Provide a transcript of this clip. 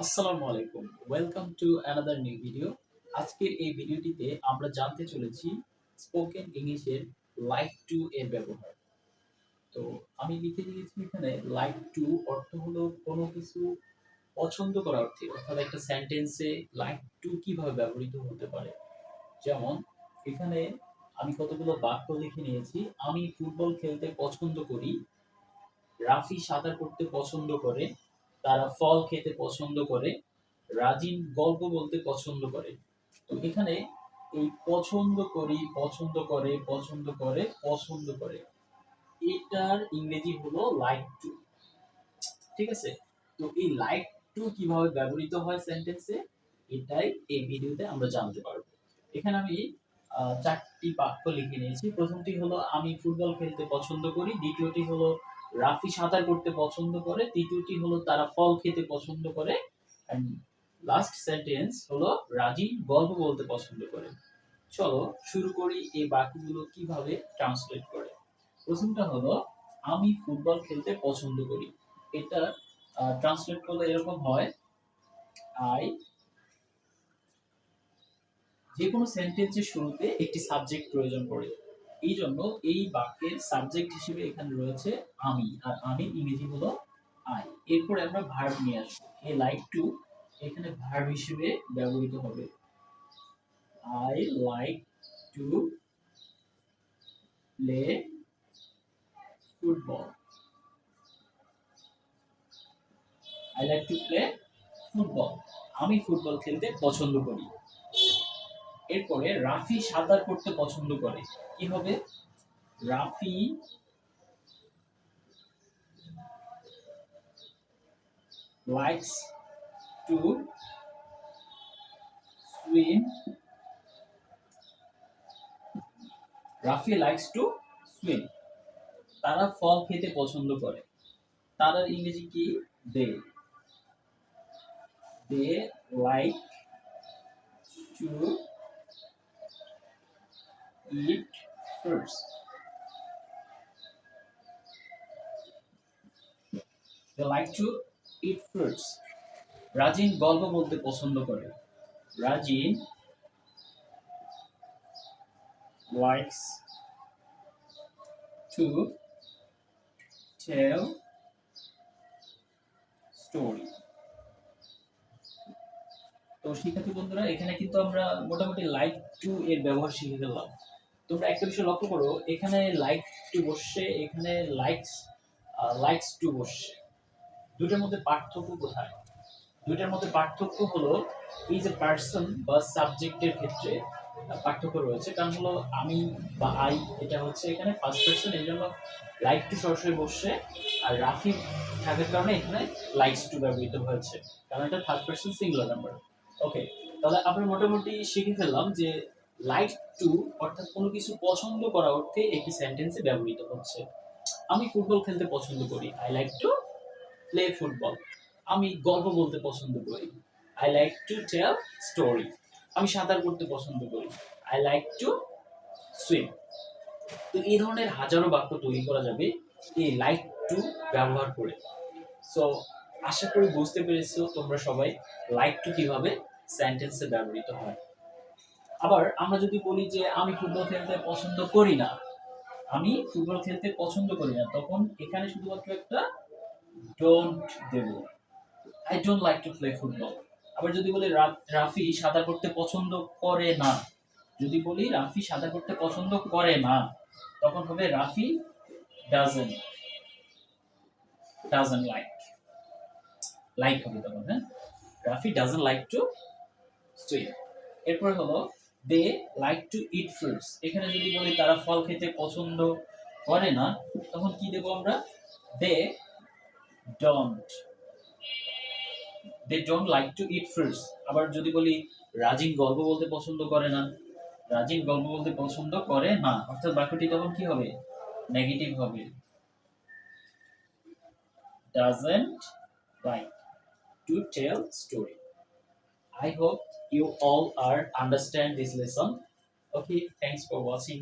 আসসালামু আলাইকুম, welcome to another new video. আজকের এই ভিডিওটিতে আমরা জানতে চলেছি স্পোকেন ইংলিশের লাইক টু এর ব্যবহার। তো আমি লিখে দিয়েছি এখানে লাইক টু অর্থ হলো কোনো কিছু পছন্দ করা অর্থে, অর্থাৎ একটা সেন্টেন্সে লাইক টু কিভাবে ব্যবহৃত হতে পারে। যেমন এখানে আমি কতগুলো বাক্য লিখে নিয়েছি। আমি ফুটবল খেলতে পছন্দ করি, রাফি সাঁতার করতে পছন্দ করে, তারা ফল খেতে পছন্দ করে, রাজিন গল্প বলতে পছন্দ করে। তো এখানে এই পছন্দ করি, পছন্দ করে, পছন্দ করে, পছন্দ করে, এটার ইংরেজি হলো লাইক টু। ঠিক আছে? তো এই লাইক টু কিভাবে ব্যবহৃত হয় সেন্টেন্সে, এটাই এই ভিডিওতে আমরা জানতে পারবো। এখানে আমি চারটি বাক্য লিখে নিয়েছি। প্রথমটি হলো আমি ফুটবল খেলতে পছন্দ করি, দ্বিতীয়টি হলো রাফি সাঁতার করতে পছন্দ করে, তৃতীয়টি হলো তারা ফল খেতে পছন্দ করে, এন্ড লাস্ট সেন্টেন্স হলো রাজি গল্প বলতে পছন্দ করে। চলো শুরু করি এই বাক্যগুলো কিভাবে ট্রান্সলেট করে। প্রথমটা হলো আমি ফুটবল খেলতে পছন্দ করি। এটা ট্রান্সলেট করলে এরকম হয়, আই, যে কোনো সেন্টেন্সের শুরুতে একটি সাবজেক্ট প্রয়োজন পড়ে। এই জন্য এই বাক্যের সাবজেক্ট হিসেবে এখানে রয়েছে আমি, আর আমি ইংরেজি হলো আই। এরপরে আমরা ভার্ব নিয়ে আসবো। এই লাইক টু এখানে ভার্ব হিসেবে ব্যবহৃত হবে। I like to play football. I like to play football. আমি ফুটবল খেলতে পছন্দ করি। এরপরে রাফি সাঁতার করতে পছন্দ করে। কি হবে? Rafi likes to swim. Rafi likes to swim. তারা ফল খেতে পছন্দ করে। তারার ইংরেজি কি? They. They like to eat fruits. They like to eat fruits. Rajin গল্প বলতে পছন্দ করে। Rajin likes to tell story. তো শিক্ষার্থী বন্ধুরা, এখানে কিন্তু আমরা মোটামুটি লাইক টু এর ব্যবহার শিখে গেলাম। তোমরা একটা বিষয় লক্ষ্য করো, এখানে লাইক টু বসছে, এখানে লাইকস টু বসছে। দুটোর মধ্যে পার্থক্য কোথায়? দুইটার মধ্যে পার্থক্য হলো এই যে পার্সন বা সাবজেক্টের ক্ষেত্রে পার্থক্য রয়েছে। কারণ হলো আমি বা আই, এটা হচ্ছে এখানে ফার্স্ট পার্সন, এই জন্য লাইক টু সরাসরি বসছে। আর রাফি থাকার কারণে এখানে লাইকস টু ব্যবহৃত হয়েছে, কারণ এটা থার্ড পার্সন সিঙ্গুলার নাম্বার। ওকে, তাহলে আমরা মোটামুটি শিখে ফেললাম যে লাইক টু অর্থাৎ কোনো কিছু পছন্দ করা অর্থে একটি সেন্টেন্সে ব্যবহৃত হচ্ছে। আমি ফুটবল খেলতে পছন্দ করি, I like to play football. আমি গল্প বলতে পছন্দ করি, I like to tell story. আমি সাঁতার করতে পছন্দ করি, আই লাইক টু সুইম। তো এই ধরনের হাজারো বাক্য তৈরি করা যাবে এই লাইক টু ব্যবহার করে। সো আশা করি বুঝতে পেরেছো তোমরা সবাই লাইক টু কিভাবে সেন্টেন্সে ব্যবহৃত হয়। আবার আমরা যদি বলি যে আমি ফুটবল খেলতে পছন্দ করি না, আমি ফুটবল খেলতে পছন্দ করি না, তখন এখানে শুধুমাত্র একটা ডোন্ট দেব, I don't like to play football. আবার যদি বলি রাফি সাঁতার করতে পছন্দ করে না, যদি বলি রাফি সাঁতার করতে পছন্দ করে না, তখন হবে Rafi doesn't doesn't like, like হবে তখন। হ্যাঁ, Rafi doesn't like to swim. এরপর হলো দে লাইক টু ইট ফ্রুটস। এখানে যদি বলি তারা ফল খেতে পছন্দ করে না, তখন কি দেব আমরা? They don't they don't like to eat fruits. আবার যদি বলি রাজিন গল্প বলতে পছন্দ করে না, রাজিন গল্প বলতে পছন্দ করে না, অর্থাৎ বাক্যটি তখন কি হবে? নেগেটিভ হবে, doesn't like to tell story. I hope you all are understand this lesson. Okay, thanks for watching.